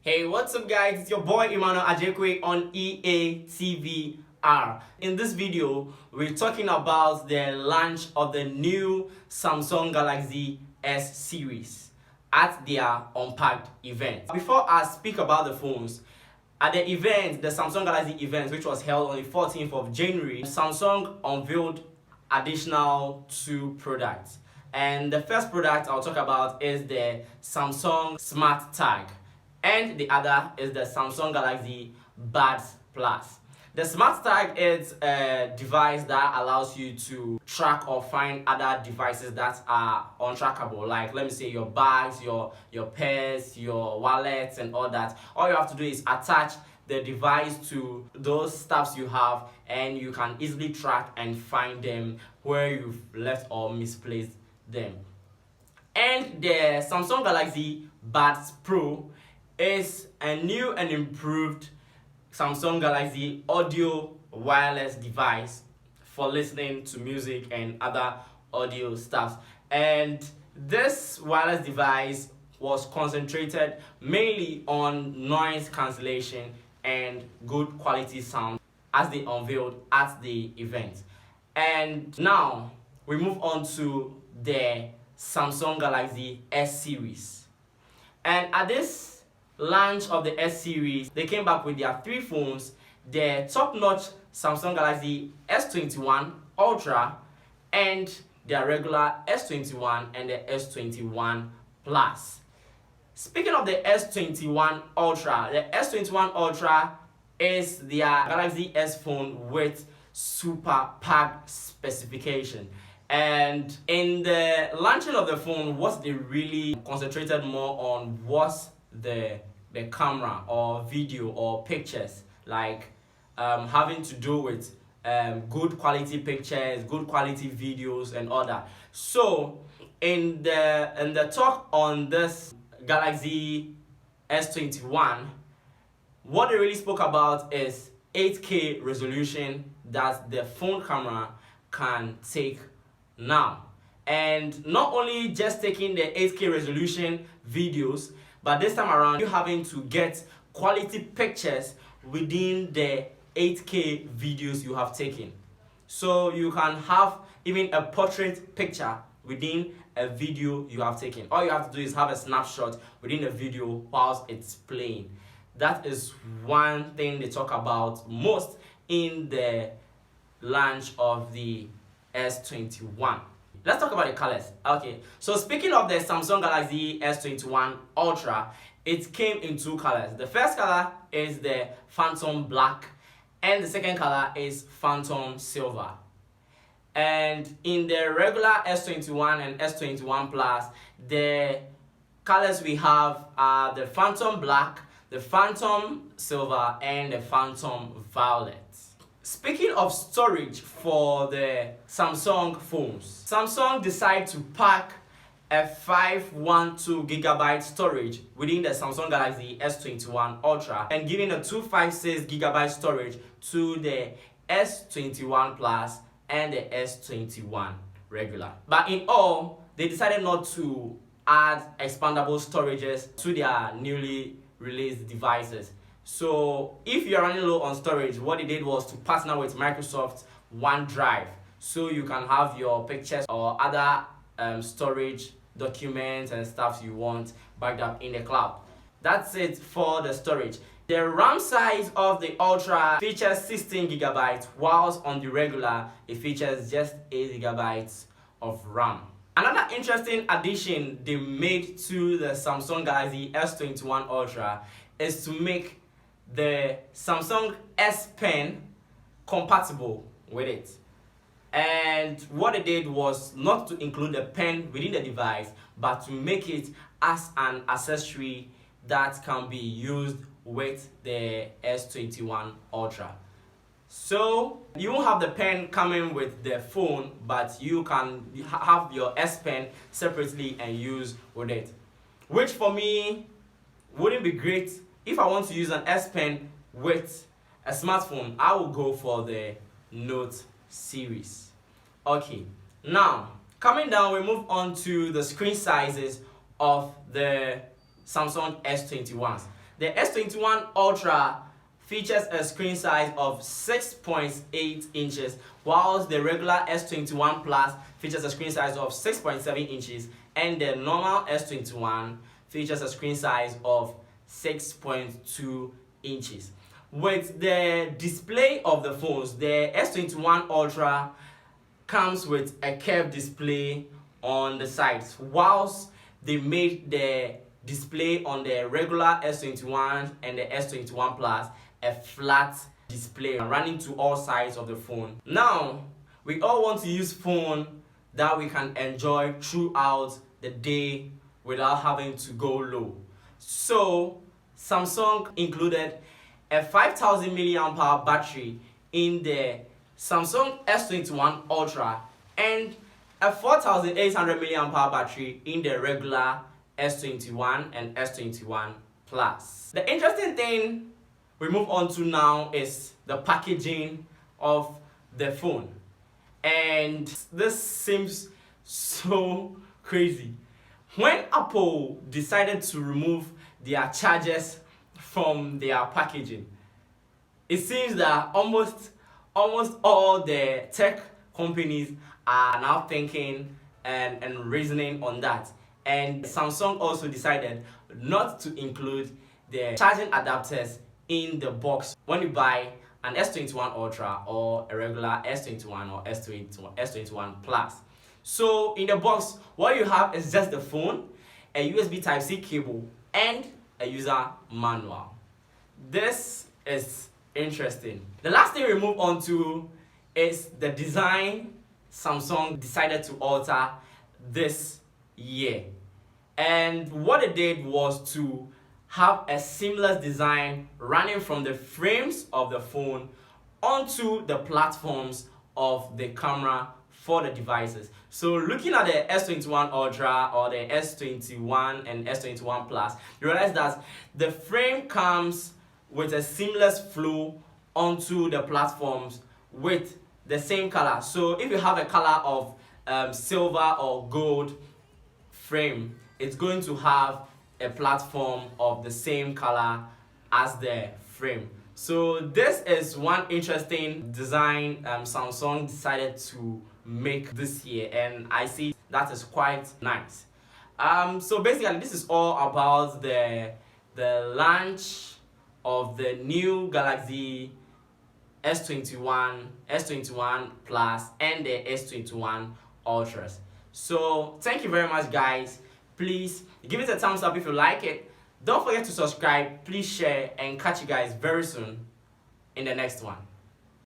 Hey, what's up guys? It's your boy Emmanuel Ajekwe on EATVR. In this video, we're talking about the launch of the new Samsung Galaxy S series at their Unpacked event. Before I speak about the phones, at the event, the Samsung Galaxy event, which was held on the 14th of January, Samsung unveiled additional two products. And the first product I'll talk about is the Samsung Smart Tag, and the other is the Samsung Galaxy Buds Plus. The Smart Tag is a device that allows you to track or find other devices that are untrackable, like let me say your bags, your purse, your wallets and all that. All you have to do is attach the device to those stuffs you have, and you can easily track and find them where you've left or misplaced them. And the Samsung Galaxy Buds Pro is a new and improved Samsung Galaxy audio wireless device for listening to music and other audio stuff. And this wireless device was concentrated mainly on noise cancellation and good quality sound, as they unveiled at the event. And now we move on to the Samsung Galaxy S series. And at this launch of the S series, they came back with their three phones: the top-notch Samsung Galaxy S21 Ultra, and their regular S21 and the S21 Plus. Speaking of the S21 Ultra, the S21 Ultra is their Galaxy S phone with super packed specification. And in the launching of the phone, what they really concentrated more on was the camera or video or pictures, like having to do with good quality pictures, good quality videos and all that. So in the talk on this Galaxy S21, what they really spoke about is 8K resolution that the phone camera can take now. And not only just taking the 8K resolution videos, but this time around you're having to get quality pictures within the 8K videos you have taken. So you can have even a portrait picture within a video you have taken. All you have to do is have a snapshot within a video whilst it's playing. That is one thing they talk about most in the launch of the S21. Let's talk about the colors. Okay, so speaking of the Samsung Galaxy S21 Ultra, it came in two colors. The first color is the Phantom Black, and the second color is Phantom Silver. And in the regular S21 and S21 Plus, the colors we have are the Phantom Black, the Phantom Silver, and the Phantom Violet. Speaking of storage for the Samsung phones, Samsung decided to pack a 512GB storage within the Samsung Galaxy S21 Ultra and giving a 256GB storage to the S21 Plus and the S21 regular. But in all, they decided not to add expandable storages to their newly released devices. So if you're running low on storage, what they did was to partner with Microsoft OneDrive, so you can have your pictures or other storage documents and stuff you want backed up in the cloud. That's it for the storage. The RAM size of the Ultra features 16GB, whilst on the regular it features just 8GB of RAM. Another interesting addition they made to the Samsung Galaxy S21 Ultra is to make the Samsung S Pen compatible with it. And what they did was not to include the pen within the device, but to make it as an accessory that can be used with the S21 Ultra. So you won't have the pen coming with the phone, but you can have your S Pen separately and use with it, which for me wouldn't be great. If I want to use an S Pen with a smartphone, I will go for the Note series. Okay, now coming down, we move on to the screen sizes of the Samsung S21s. The S21 Ultra features a screen size of 6.8 inches, whilst the regular S21 Plus features a screen size of 6.7 inches, and the normal S21 features a screen size of 6.2 inches. With the display of the phones, the S21 Ultra comes with a curved display on the sides, whilst they made the display on the regular S21 and the S21 Plus a flat display running to all sides of the phone. Now, we all want to use phone that we can enjoy throughout the day without having to go low. So, Samsung included a 5000 mAh battery in the Samsung S21 Ultra and a 4800 mAh battery in the regular S21 and S21 Plus. The interesting thing we move on to now is the packaging of the phone. And this seems so crazy. When Apple decided to remove their chargers from their packaging, it seems that almost all the tech companies are now thinking and reasoning on that. And Samsung also decided not to include the charging adapters in the box when you buy an S21 Ultra or a regular S21 or S21 Plus. So in the box, what you have is just the phone, a USB Type-C cable, and a user manual. This is interesting. The last thing we move on to is the design Samsung decided to alter this year. And what it did was to have a seamless design running from the frames of the phone onto the platforms of the camera for the devices. So looking at the S21 Ultra or the S21 and S21 Plus, you realize that the frame comes with a seamless flow onto the platforms with the same color. So if you have a color of silver or gold frame, it's going to have a platform of the same color as the frame. So this is one interesting design Samsung decided to make this year, and I see that is quite nice. So basically this is all about the launch of the new Galaxy S21, S21 Plus, and the S21 Ultras. So thank you very much, guys. Please give it a thumbs up if you like it. Don't forget to subscribe, please share, and catch you guys very soon in the next one.